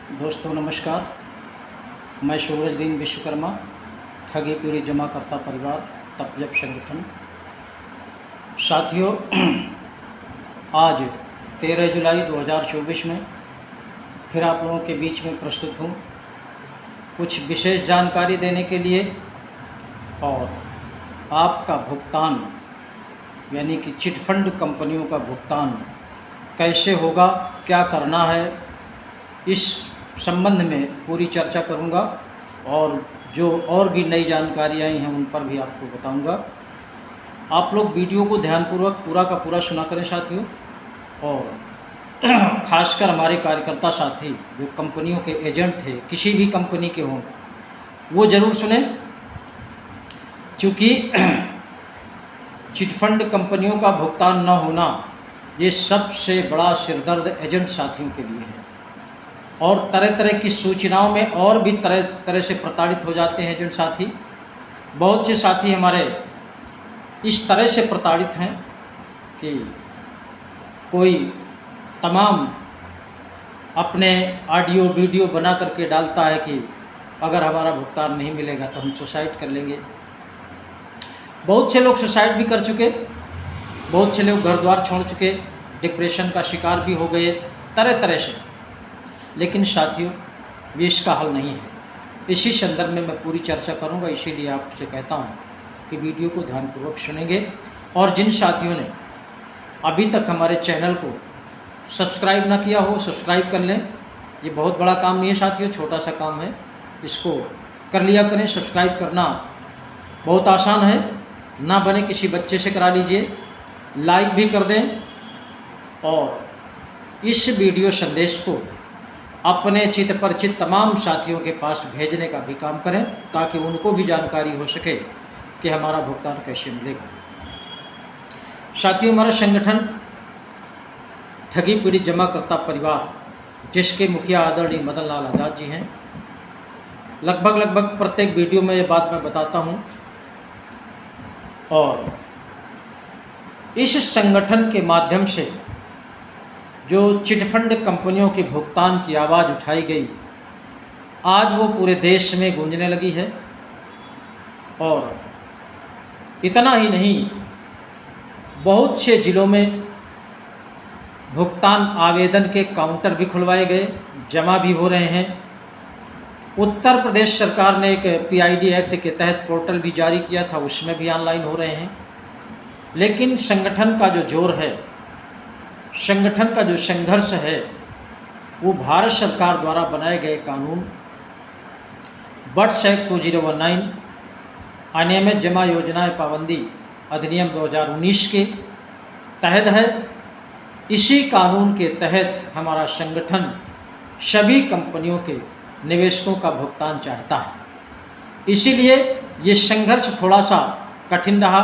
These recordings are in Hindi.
दोस्तों नमस्कार। मैं सूरजदीन विश्वकर्मा, ठगी पीढ़ी जमाकर्ता परिवार तपजप संगठन। साथियों, आज 13 जुलाई 2024 में फिर आप लोगों के बीच में प्रस्तुत हूँ कुछ विशेष जानकारी देने के लिए। और आपका भुगतान यानी कि चिट फंड कंपनियों का भुगतान कैसे होगा, क्या करना है, इस संबंध में पूरी चर्चा करूंगा। और जो और भी नई जानकारियाँ आई हैं उन पर भी आपको बताऊंगा। आप लोग वीडियो को ध्यानपूर्वक पूरा का पूरा सुना करें साथियों। और खासकर हमारे कार्यकर्ता साथी जो कंपनियों के एजेंट थे, किसी भी कंपनी के हों, वो ज़रूर सुने, क्योंकि चिटफंड कंपनियों का भुगतान न होना ये सबसे बड़ा सिरदर्द एजेंट साथियों के लिए है। और तरह तरह की सूचनाओं में और भी तरह तरह से प्रताड़ित हो जाते हैं एजेंट साथी। बहुत से साथी हमारे इस तरह से प्रताड़ित हैं कि कोई तमाम अपने ऑडियो वीडियो बना करके डालता है कि अगर हमारा भुगतान नहीं मिलेगा तो हम सुसाइड कर लेंगे। बहुत से लोग सुसाइड भी कर चुके, बहुत से लोग घर द्वार छोड़ चुके, डिप्रेशन का शिकार भी हो गए तरह तरह से। लेकिन साथियों, ये इसका हल नहीं है। इसी संदर्भ में मैं पूरी चर्चा करूंगा, इसीलिए आपसे कहता हूं कि वीडियो को ध्यानपूर्वक सुनेंगे। और जिन साथियों ने अभी तक हमारे चैनल को सब्सक्राइब ना किया हो, सब्सक्राइब कर लें। ये बहुत बड़ा काम नहीं है साथियों, छोटा सा काम है, इसको कर लिया करें। सब्सक्राइब करना बहुत आसान है, ना बने किसी बच्चे से करा लीजिए, लाइक भी कर दें और इस वीडियो संदेश को अपने चित परिचित तमाम साथियों के पास भेजने का भी काम करें, ताकि उनको भी जानकारी हो सके कि हमारा भुगतान कैसे मिलेगा। साथियों, हमारा संगठन ठगी पीड़ित जमाकर्ता परिवार, जिसके मुखिया आदरणीय मदन लाल आज़ाद जी हैं, लगभग प्रत्येक वीडियो में ये बात मैं बताता हूँ। और इस संगठन के माध्यम से जो चिटफंड कंपनियों के भुगतान की आवाज़ उठाई गई, आज वो पूरे देश में गूंजने लगी है। और इतना ही नहीं, बहुत से ज़िलों में भुगतान आवेदन के काउंटर भी खुलवाए गए, जमा भी हो रहे हैं। उत्तर प्रदेश सरकार ने एक PID एक्ट के तहत पोर्टल भी जारी किया था, उसमें भी ऑनलाइन हो रहे हैं। लेकिन संगठन का जो जोर है, संगठन का जो संघर्ष है, वो भारत सरकार द्वारा बनाए गए कानून बट्स एक्ट 2019, अनियमित जमा योजनाएं पाबंदी अधिनियम 2019 के तहत है। इसी कानून के तहत हमारा संगठन सभी कंपनियों के निवेशकों का भुगतान चाहता है। इसीलिए ये संघर्ष थोड़ा सा कठिन रहा,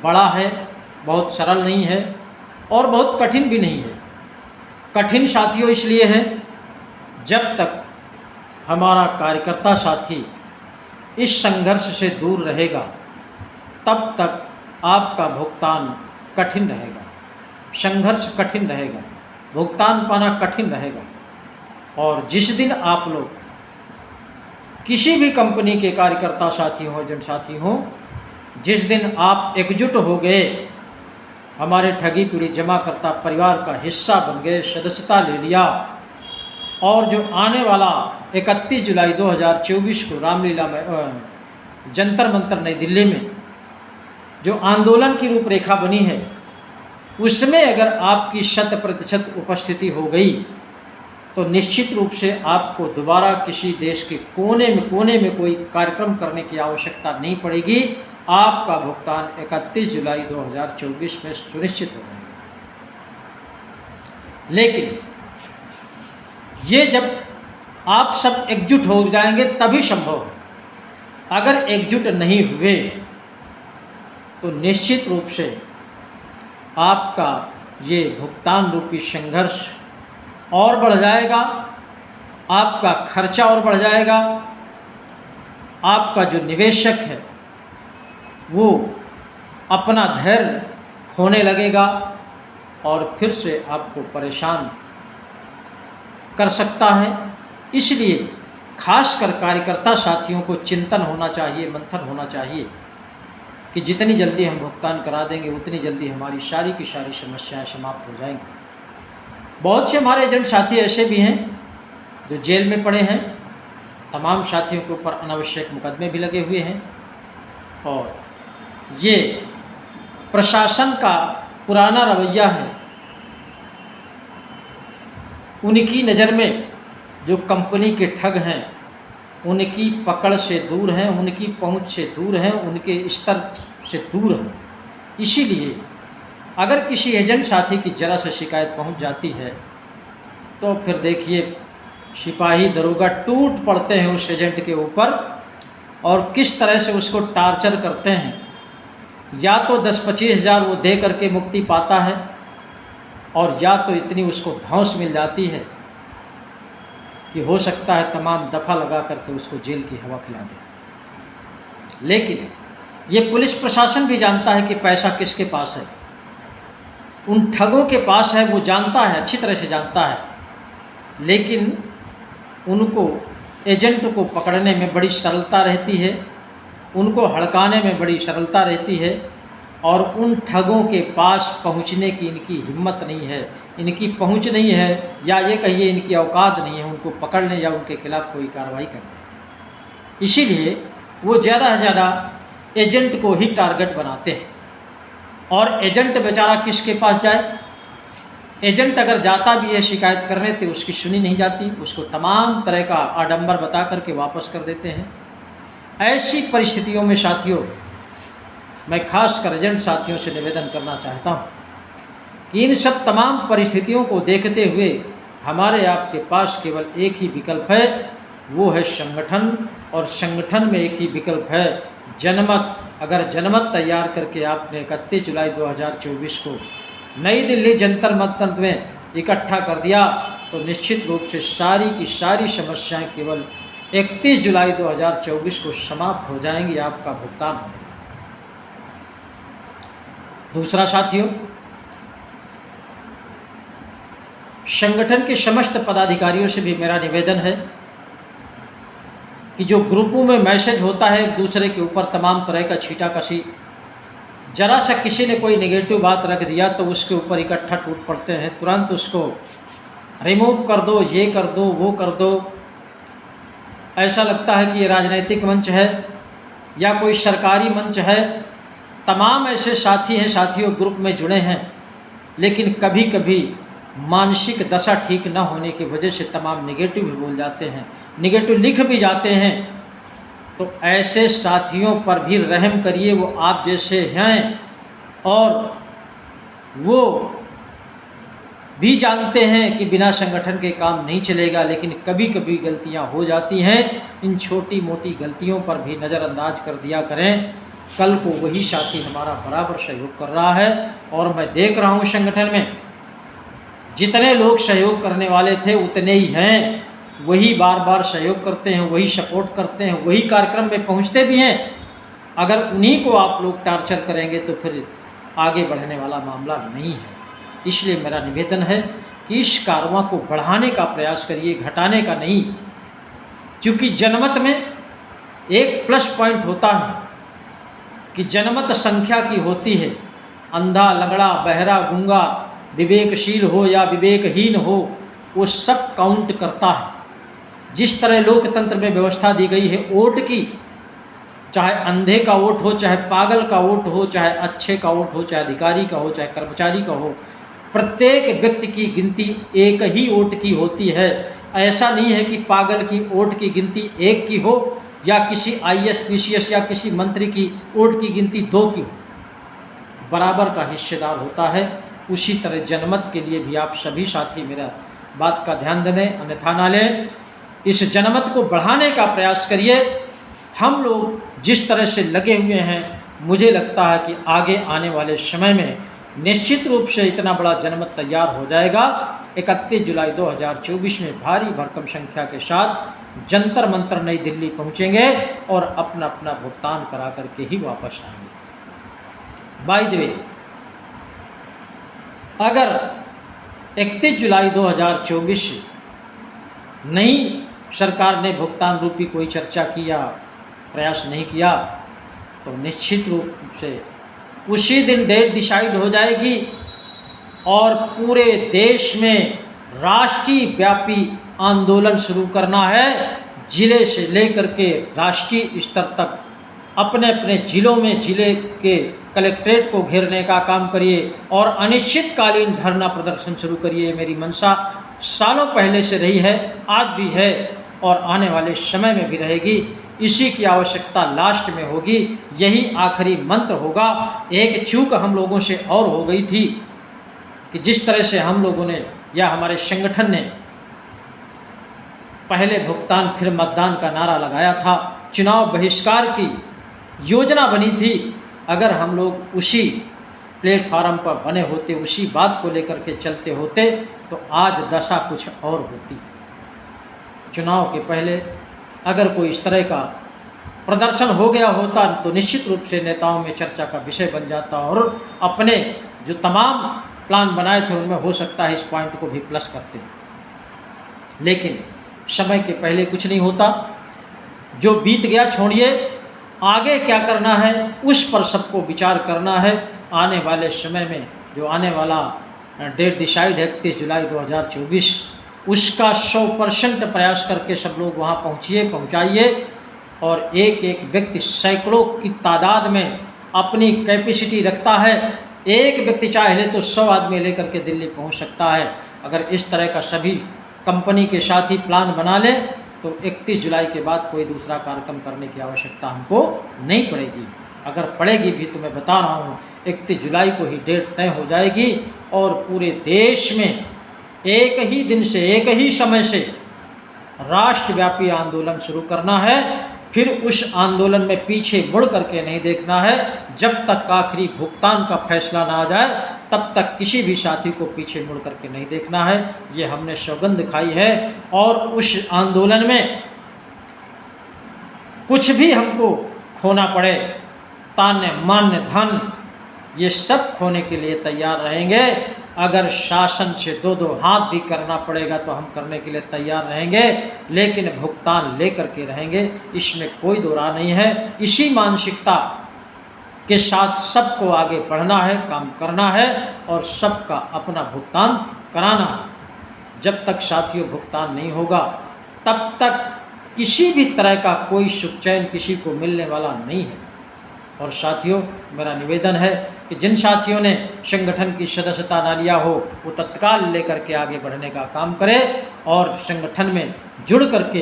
बड़ा है, बहुत सरल नहीं है और बहुत कठिन भी नहीं है। कठिन साथियों इसलिए है, जब तक हमारा कार्यकर्ता साथी इस संघर्ष से दूर रहेगा तब तक आपका भुगतान कठिन रहेगा, संघर्ष कठिन रहेगा, भुगतान पाना कठिन रहेगा। और जिस दिन आप लोग किसी भी कंपनी के कार्यकर्ता साथी हों, एजेंट साथी हों, जिस दिन आप एकजुट हो गए, हमारे ठगी पीड़ित जमाकर्ता परिवार का हिस्सा बन गए, सदस्यता ले लिया, और जो आने वाला 31 जुलाई 2024 को रामलीला में जंतर मंतर नई दिल्ली में जो आंदोलन की रूपरेखा बनी है, उसमें अगर आपकी 100% उपस्थिति हो गई तो निश्चित रूप से आपको दोबारा किसी देश के कोने में कोई कार्यक्रम करने की आवश्यकता नहीं पड़ेगी। आपका भुगतान 31 जुलाई 2024 में सुनिश्चित हो जाएगा। लेकिन ये जब आप सब एकजुट हो जाएंगे तभी संभव है। अगर एकजुट नहीं हुए तो निश्चित रूप से आपका ये भुगतान रूपी संघर्ष और बढ़ जाएगा, आपका खर्चा और बढ़ जाएगा, आपका जो निवेशक है वो अपना धैर्य खोने लगेगा और फिर से आपको परेशान कर सकता है। इसलिए खासकर कार्यकर्ता साथियों को चिंतन होना चाहिए, मंथन होना चाहिए कि जितनी जल्दी हम भुगतान करा देंगे उतनी जल्दी हमारी सारी की सारी समस्याएं समाप्त हो जाएंगी। बहुत से हमारे एजेंट साथी ऐसे भी हैं जो जेल में पड़े हैं, तमाम साथियों के ऊपर अनावश्यक मुकदमे भी लगे हुए हैं, और ये प्रशासन का पुराना रवैया है। उनकी नज़र में जो कंपनी के ठग हैं उनकी पकड़ से दूर हैं, उनकी पहुंच से दूर हैं, उनके स्तर से दूर हैं। इसीलिए अगर किसी एजेंट साथी की जरा से शिकायत पहुंच जाती है तो फिर देखिए सिपाही दरोगा टूट पड़ते हैं उस एजेंट के ऊपर और किस तरह से उसको टार्चर करते हैं। या तो 10-25 हज़ार वो दे करके मुक्ति पाता है, और या तो इतनी उसको धौंस मिल जाती है कि हो सकता है तमाम दफ़ा लगा करके उसको जेल की हवा खिला दे। लेकिन ये पुलिस प्रशासन भी जानता है कि पैसा किसके पास है, उन ठगों के पास है, वो जानता है, अच्छी तरह से जानता है। लेकिन उनको एजेंट को पकड़ने में बड़ी सरलता रहती है, उनको हड़काने में बड़ी सरलता रहती है, और उन ठगों के पास पहुंचने की इनकी हिम्मत नहीं है, इनकी पहुंच नहीं है, या ये कहिए इनकी औकात नहीं है उनको पकड़ने या उनके खिलाफ कोई कार्रवाई करने। इसीलिए वो ज़्यादा से ज़्यादा एजेंट को ही टारगेट बनाते हैं। और एजेंट बेचारा किसके पास जाए? एजेंट अगर जाता भी है शिकायत करने तो उसकी सुनी नहीं जाती, उसको तमाम तरह का आडंबर बता करके वापस कर देते हैं। ऐसी परिस्थितियों में साथियों, मैं खासकर एजेंट साथियों से निवेदन करना चाहता हूँ कि इन सब तमाम परिस्थितियों को देखते हुए हमारे आपके पास केवल एक ही विकल्प है, वो है संगठन, और संगठन में एक ही विकल्प है जनमत। अगर जनमत तैयार करके आपने 31 जुलाई 2024 को नई दिल्ली जंतर मंतर में इकट्ठा कर दिया तो निश्चित रूप से सारी की सारी समस्याएं केवल 31 जुलाई 2024 को समाप्त हो जाएंगी, आपका भुगतान होगा। दूसरा साथियों, संगठन के समस्त पदाधिकारियों से भी मेरा निवेदन है कि जो ग्रुपों में मैसेज होता है एक दूसरे के ऊपर तमाम तरह का छीटाकशी, जरा सा किसी ने कोई नेगेटिव बात रख दिया तो उसके ऊपर इकट्ठा टूट पड़ते हैं, तुरंत उसको रिमूव कर दो, ये कर दो, वो कर दो। ऐसा लगता है कि ये राजनीतिक मंच है या कोई सरकारी मंच है। तमाम ऐसे साथी हैं, साथियों ग्रुप में जुड़े हैं, लेकिन कभी कभी मानसिक दशा ठीक न होने की वजह से तमाम नेगेटिव भी बोल जाते हैं, नेगेटिव लिख भी जाते हैं। तो ऐसे साथियों पर भी रहम करिए, वो आप जैसे हैं और वो भी जानते हैं कि बिना संगठन के काम नहीं चलेगा, लेकिन कभी कभी गलतियां हो जाती हैं। इन छोटी मोटी गलतियों पर भी नज़रअंदाज कर दिया करें। कल को वही साथी हमारा बराबर सहयोग कर रहा है, और मैं देख रहा हूँ संगठन में जितने लोग सहयोग करने वाले थे उतने ही हैं, वही बार बार सहयोग करते हैं, वही सपोर्ट करते हैं, वही कार्यक्रम में पहुंचते भी हैं। अगर उन्हीं को आप लोग टार्चर करेंगे तो फिर आगे बढ़ने वाला मामला नहीं है। इसलिए मेरा निवेदन है कि इस कारवां को बढ़ाने का प्रयास करिए, घटाने का नहीं। क्योंकि जनमत में एक प्लस पॉइंट होता है कि जनमत संख्या की होती है। अंधा, लंगड़ा, बहरा, गूंगा, विवेकशील हो या विवेकहीन हो, वो सब काउंट करता है। जिस तरह लोकतंत्र में व्यवस्था दी गई है वोट की, चाहे अंधे का वोट हो, चाहे पागल का वोट हो, चाहे अच्छे का वोट हो, चाहे अधिकारी का हो, चाहे कर्मचारी का हो, प्रत्येक व्यक्ति की गिनती एक ही वोट की होती है। ऐसा नहीं है कि पागल की वोट की गिनती एक की हो या किसी IAS PCS या किसी मंत्री की वोट की गिनती 2 की हो, बराबर का हिस्सेदार होता है। उसी तरह जनमत के लिए भी आप सभी साथी मेरा बात का ध्यान दें, अन्यथा ना लें। इस जनमत को बढ़ाने का प्रयास करिए। हम लोग जिस तरह से लगे हुए हैं, मुझे लगता है कि आगे आने वाले समय में निश्चित रूप से इतना बड़ा जनमत तैयार हो जाएगा। 31 जुलाई 2024 में भारी भरकम संख्या के साथ जंतर मंतर नई दिल्ली पहुंचेंगे और अपना अपना भुगतान करा करके ही वापस आएंगे। बाय द वे, अगर 31 जुलाई 2024 नहीं सरकार ने भुगतान रूपी कोई चर्चा की या प्रयास नहीं किया, तो निश्चित रूप से उसी दिन डेट डिसाइड हो जाएगी और पूरे देश में राष्ट्रीय व्यापी आंदोलन शुरू करना है। जिले से लेकर के राष्ट्रीय स्तर तक अपने अपने ज़िलों में जिले के कलेक्ट्रेट को घेरने का काम करिए और अनिश्चितकालीन धरना प्रदर्शन शुरू करिए। मेरी मंशा सालों पहले से रही है, आज भी है और आने वाले समय में भी रहेगी। इसी की आवश्यकता लास्ट में होगी, यही आखिरी मंत्र होगा। एक चूक हम लोगों से और हो गई थी कि जिस तरह से हम लोगों ने या हमारे संगठन ने पहले भुगतान फिर मतदान का नारा लगाया था, चुनाव बहिष्कार की योजना बनी थी। अगर हम लोग उसी प्लेटफार्म पर बने होते, उसी बात को लेकर के चलते होते, तो आज दशा कुछ और होती। चुनाव के पहले अगर कोई इस तरह का प्रदर्शन हो गया होता तो निश्चित रूप से नेताओं में चर्चा का विषय बन जाता और अपने जो तमाम प्लान बनाए थे उनमें हो सकता है इस पॉइंट को भी प्लस करते। लेकिन समय के पहले कुछ नहीं होता। जो बीत गया छोड़िए, आगे क्या करना है उस पर सबको विचार करना है। आने वाले समय में जो आने वाला डेट डिसाइड है 31 जुलाई 2024, उसका 100% प्रयास करके सब लोग वहाँ पहुँचाइए और एक एक व्यक्ति सैकड़ों की तादाद में अपनी कैपेसिटी रखता है। एक व्यक्ति चाहे तो 100 आदमी लेकर के दिल्ली पहुँच सकता है। अगर इस तरह का सभी कंपनी के साथ ही प्लान बना ले तो 31 जुलाई के बाद कोई दूसरा कार्यक्रम करने की आवश्यकता हमको नहीं पड़ेगी। अगर पड़ेगी भी तो मैं बता रहा हूँ 31 जुलाई को ही डेट तय हो जाएगी और पूरे देश में एक ही दिन से एक ही समय से राष्ट्रव्यापी आंदोलन शुरू करना है। फिर उस आंदोलन में पीछे मुड़ करके नहीं देखना है। जब तक आखिरी भुगतान का फैसला ना आ जाए तब तक किसी भी साथी को पीछे मुड़ करके नहीं देखना है। ये हमने सौगंध खाई है और उस आंदोलन में कुछ भी हमको खोना पड़े, तान्य मान्य धन, ये सब खोने के लिए तैयार रहेंगे। अगर शासन से दो हाथ भी करना पड़ेगा तो हम करने के लिए तैयार रहेंगे, लेकिन भुगतान लेकर के रहेंगे, इसमें कोई दो राह नहीं है। इसी मानसिकता के साथ सबको आगे बढ़ना है, काम करना है और सबका अपना भुगतान कराना है। जब तक साथियों भुगतान नहीं होगा तब तक किसी भी तरह का कोई सुख चैन किसी को मिलने वाला नहीं है। और साथियों मेरा निवेदन है कि जिन साथियों ने संगठन की सदस्यता ना लिया हो वो तत्काल लेकर के आगे बढ़ने का काम करें और संगठन में जुड़ करके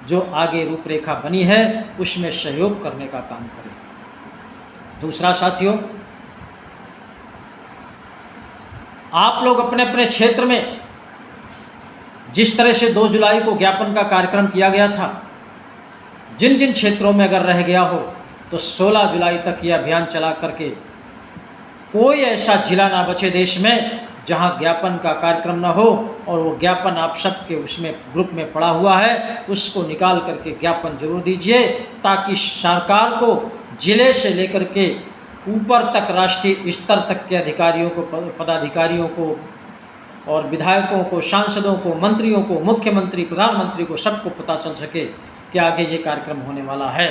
जो आगे रूपरेखा बनी है उसमें सहयोग करने का काम करें। दूसरा साथियों, आप लोग अपने अपने क्षेत्र में जिस तरह से 2 जुलाई को ज्ञापन का कार्यक्रम किया गया था, जिन जिन क्षेत्रों में अगर रह गया हो तो 16 जुलाई तक यह अभियान चला करके कोई ऐसा जिला ना बचे देश में जहां ज्ञापन का कार्यक्रम ना हो और वो ज्ञापन आप सबके उसमें ग्रुप में पड़ा हुआ है, उसको निकाल करके ज्ञापन जरूर दीजिए ताकि सरकार को जिले से लेकर के ऊपर तक राष्ट्रीय स्तर तक के अधिकारियों को, पदाधिकारियों को और विधायकों को, सांसदों को, मंत्रियों को, मुख्यमंत्री, प्रधानमंत्री को सबको पता चल सके कि आगे ये कार्यक्रम होने वाला है।